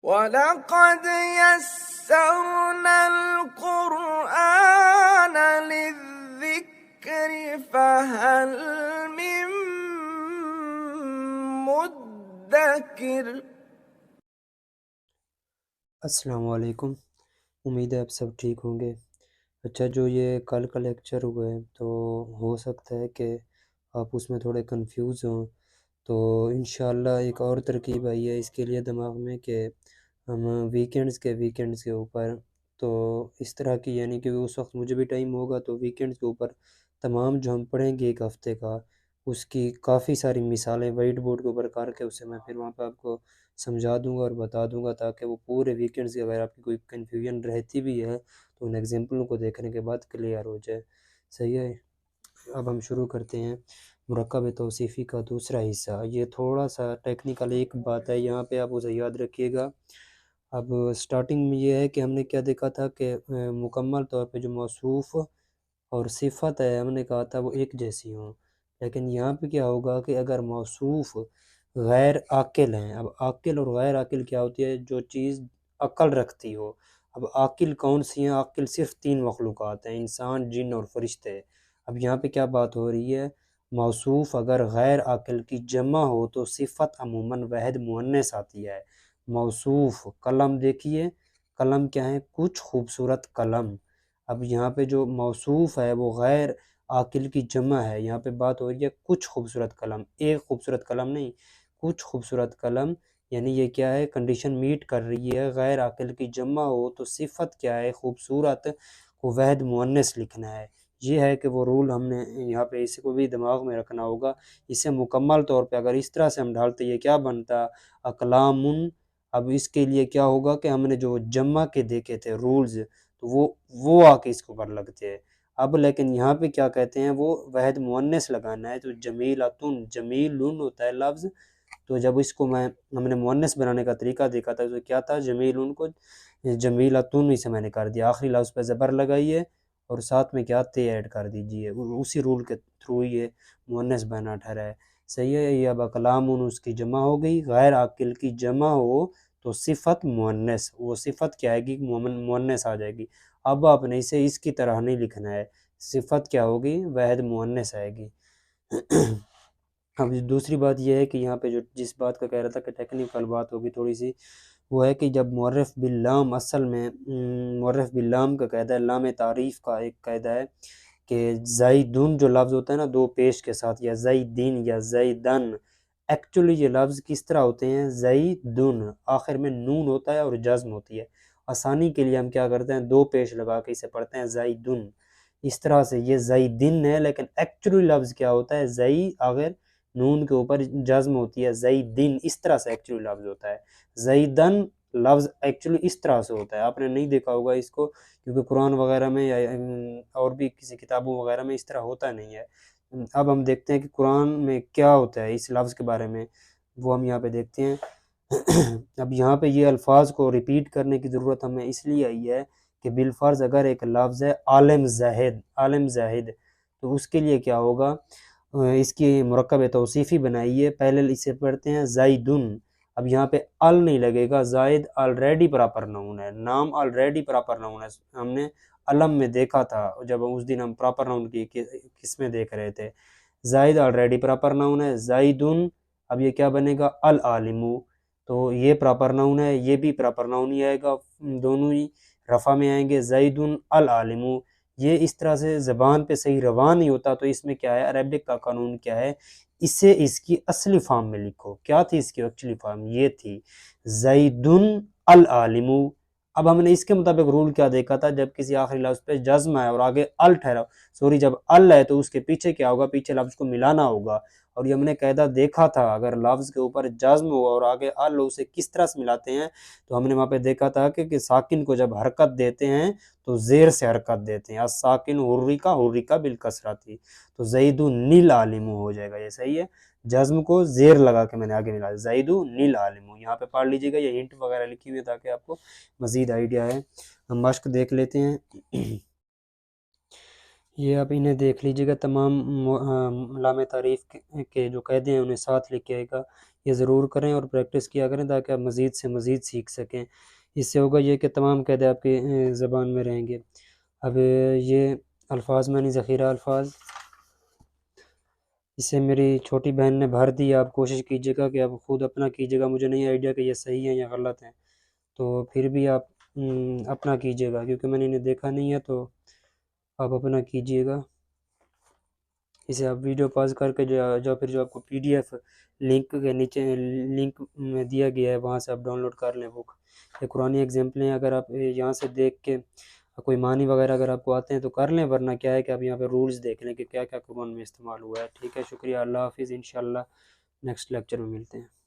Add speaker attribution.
Speaker 1: وَلَقَدْ يَسَّرْنَا الْقُرْآنَ لِلذِّكْرِ فَهَلْ مِن مُّدَّكِرٍ۔
Speaker 2: السلام علیکم، امید ہے آپ سب ٹھیک ہوں گے۔ اچھا، جو یہ کل کا لیکچر ہوا ہے تو ہو سکتا ہے کہ آپ اس میں تھوڑے کنفیوز ہوں، تو انشاءاللہ ایک اور ترکیب آئی ہے اس کے لیے دماغ میں کہ ہم ویکینڈز کے اوپر تو اس طرح کی، یعنی کہ اس وقت مجھے بھی ٹائم ہوگا تو ویکینڈز کے اوپر تمام جو ہم پڑھیں گے ایک ہفتے کا، اس کی کافی ساری مثالیں وائٹ بورڈ کے اوپر کر کے اسے میں پھر وہاں پہ آپ کو سمجھا دوں گا اور بتا دوں گا، تاکہ وہ پورے ویکینڈز کے اگر آپ کی کوئی کنفیوژن رہتی بھی ہے تو ان ایگزامپلوں کو دیکھنے کے بعد کلیئر ہو جائے۔ صحیح ہے، اب ہم شروع کرتے ہیں۔ مرکب توصیفی کا دوسرا حصہ، یہ تھوڑا سا ٹیکنیکل ایک بات ہے، یہاں پہ آپ اسے یاد رکھیے گا۔ اب سٹارٹنگ میں یہ ہے کہ ہم نے کیا دیکھا تھا کہ مکمل طور پہ جو موصوف اور صفت ہے ہم نے کہا تھا وہ ایک جیسی ہوں، لیکن یہاں پہ کیا ہوگا کہ اگر موصوف غیر عاقل ہیں، اب عاقل اور غیر عاقل کیا ہوتی ہے؟ جو چیز عقل رکھتی ہو۔ اب عاقل کون سی ہیں؟ عاقل صرف 3 مخلوقات ہیں، انسان، جن اور فرشتے۔ اب یہاں پہ کیا بات ہو رہی ہے؟ موصوف اگر غیر عاقل کی جمع ہو تو صفت عموماً واحد مؤنث آتی ہے۔ موصوف قلم، دیکھیے قلم کیا ہے؟ کچھ خوبصورت قلم۔ اب یہاں پہ جو موصوف ہے وہ غیر عاقل کی جمع ہے، یہاں پہ بات ہو رہی ہے کچھ خوبصورت قلم، ایک خوبصورت قلم نہیں، کچھ خوبصورت قلم، یعنی یہ کیا ہے؟ کنڈیشن میٹ کر رہی ہے، غیر عاقل کی جمع ہو تو صفت کیا ہے؟ خوبصورت کو واحد مؤنث لکھنا ہے۔ یہ ہے کہ وہ رول ہم نے یہاں پہ اس کو بھی دماغ میں رکھنا ہوگا۔ اسے مکمل طور پہ اگر اس طرح سے ہم ڈھالتے یہ کیا بنتا؟ اقلام۔ اب اس کے لیے کیا ہوگا کہ ہم نے جو جمع کے دیکھے تھے رولز تو وہ آ کے اس کے اوپر لگتے ہیں۔ اب لیکن یہاں پہ کیا کہتے ہیں؟ وہ واحد مؤنث لگانا ہے، تو جمیلۃن، جمیلن ہوتا ہے لفظ، تو جب اس کو ہم نے مؤنث بنانے کا طریقہ دیکھا تھا تو کیا تھا؟ جمیلن کو جمیلۃن اسے میں نے کر دیا، آخری لفظ پہ زبر لگائیے اور ساتھ میں کیا؟ تے ایڈ کر دیجئے، اسی رول کے تھرو یہ مؤنث بنا ٹھہرا ہے۔ صحیح ہے، یہ اب اقلام اس کی جمع ہو گئی، غیر عاقل کی جمع ہو تو صفت مؤنث، وہ صفت کیا آئے گی؟ مؤنث آ جائے گی۔ اب آپ نے اسے اس کی طرح نہیں لکھنا ہے، صفت کیا ہوگی؟ واحد مؤنث آئے گی۔ اب دوسری بات یہ ہے کہ یہاں پہ جو جس بات کا کہہ رہا تھا کہ ٹیکنیکل بات ہوگی تھوڑی سی، وہ ہے کہ جب معرف باللام، اصل میں معرف باللام کا قاعدہ ہے، لام تعریف کا ایک قاعدہ ہے کہ زیدن جو لفظ ہوتا ہے نا دو پیش کے ساتھ، یا زیدین یا زیدن، ایکچولی یہ لفظ کس طرح ہوتے ہیں؟ زیدن، آخر میں نون ہوتا ہے اور جزم ہوتی ہے۔ آسانی کے لیے ہم کیا کرتے ہیں؟ دو پیش لگا کے اسے پڑھتے ہیں زیدن، اس طرح سے یہ زیدن ہے، لیکن ایکچولی لفظ کیا ہوتا ہے؟ زی آخر نون کے اوپر جزم ہوتی ہے، زیدن، اس طرح سے ایکچولی لفظ ہوتا ہے۔ زیدن لفظ ایکچولی اس طرح سے ہوتا ہے، آپ نے نہیں دیکھا ہوگا اس کو، کیونکہ قرآن وغیرہ میں یا اور بھی کسی کتابوں وغیرہ میں اس طرح ہوتا نہیں ہے۔ اب ہم دیکھتے ہیں کہ قرآن میں کیا ہوتا ہے اس لفظ کے بارے میں، وہ ہم یہاں پہ دیکھتے ہیں۔ اب یہاں پہ یہ الفاظ کو ریپیٹ کرنے کی ضرورت ہمیں اس لیے آئی ہے کہ بالفرض اگر ایک لفظ ہے عالم زاہد، عالم زاہد، تو اس کے لیے کیا ہوگا؟ اس کی مرکب توصیفی بنائیے، پہلے اسے پڑھتے ہیں زیدن، اب یہاں پہ ال نہیں لگے گا، زائد آلریڈی پراپر ناؤن ہے، نام آلریڈی پراپر ناؤن ہے، ہم نے علم میں دیکھا تھا جب اس دن ہم پراپر ناؤن کی قسمیں دیکھ رہے تھے۔ زائد آلریڈی پراپر ناؤن ہے، زائدن، اب یہ کیا بنے گا؟ العالم، تو یہ پراپر ناؤن ہے، یہ بھی پراپر ناؤن ہی آئے گا، دونوں ہی رفع میں آئیں گے، زیدن العالم۔ یہ اس طرح سے زبان پہ صحیح رواں نہیں ہوتا، تو اس میں کیا ہے؟ عربک کا قانون کیا ہے؟ اسے اس کی اصلی فارم میں لکھو۔ کیا تھی اس کی ایکچولی فارم؟ یہ تھی زیدن العالم۔ اب ہم نے اس کے مطابق رول کیا دیکھا تھا؟ جب کسی آخری لفظ پہ جزم ہے اور آگے ال ٹھہرا، جب ال ہے تو اس کے پیچھے کیا ہوگا؟ پیچھے لفظ کو ملانا ہوگا، اور یہ ہم نے قاعدہ دیکھا تھا، اگر لفظ کے اوپر جزم ہو اور آگے ال ہو اسے کس طرح سے ملاتے ہیں، تو ہم نے وہاں پہ دیکھا تھا کہ ساکن کو جب حرکت دیتے ہیں تو زیر سے حرکت دیتے ہیں، الساکن حرکا بالکسرتی، تو زید نیل عالم ہو جائے گا، یہ صحیح ہے۔ جزم کو زیر لگا کے میں نے آگے ملا، زید نیل عالم، یہاں پہ پڑھ لیجیے گا، یہ ہنٹ وغیرہ لکھی ہوئی ہے تاکہ آپ کو مزید آئیڈیا ہے۔ ہم مشق دیکھ لیتے ہیں، یہ آپ انہیں دیکھ لیجیے گا، تمام لام تعریف کے جو قاعدے ہیں انہیں ساتھ لکھ کے آئے گا۔ یہ ضرور کریں اور پریکٹس کیا کریں تاکہ آپ مزید سے مزید سیکھ سکیں. اس سے ہوگا یہ کہ تمام قاعدے آپ کی زبان میں رہیں گے. اب یہ الفاظ میں نہیں ذخیرہ الفاظ اسے میری چھوٹی بہن نے بھر دی. آپ کوشش کیجیے گا کہ آپ خود اپنا کیجیے گا. مجھے نہیں آئیڈیا کہ یہ صحیح ہیں یا غلط ہیں، تو پھر بھی آپ اپنا کیجیے گا کیونکہ میں نے انہیں دیکھا نہیں ہے، تو آپ اپنا کیجیے گا. اسے آپ ویڈیو پاز کر کے جو پھر جو آپ کو PDF لنک کے نیچے لنک میں دیا گیا ہے وہاں سے آپ ڈاؤن لوڈ کر لیں بک. یہ قرآنی ایگزامپلیں اگر آپ یہاں سے دیکھ کے کوئی معنی وغیرہ اگر آپ کو آتے ہیں تو کر لیں، ورنہ کیا ہے کہ آپ یہاں پہ رولز دیکھ لیں کہ کیا کیا قرآن میں استعمال ہوا ہے. ٹھیک ہے، شکریہ. اللہ حافظ. انشاءاللہ نیکسٹ لیکچر میں ملتے ہیں.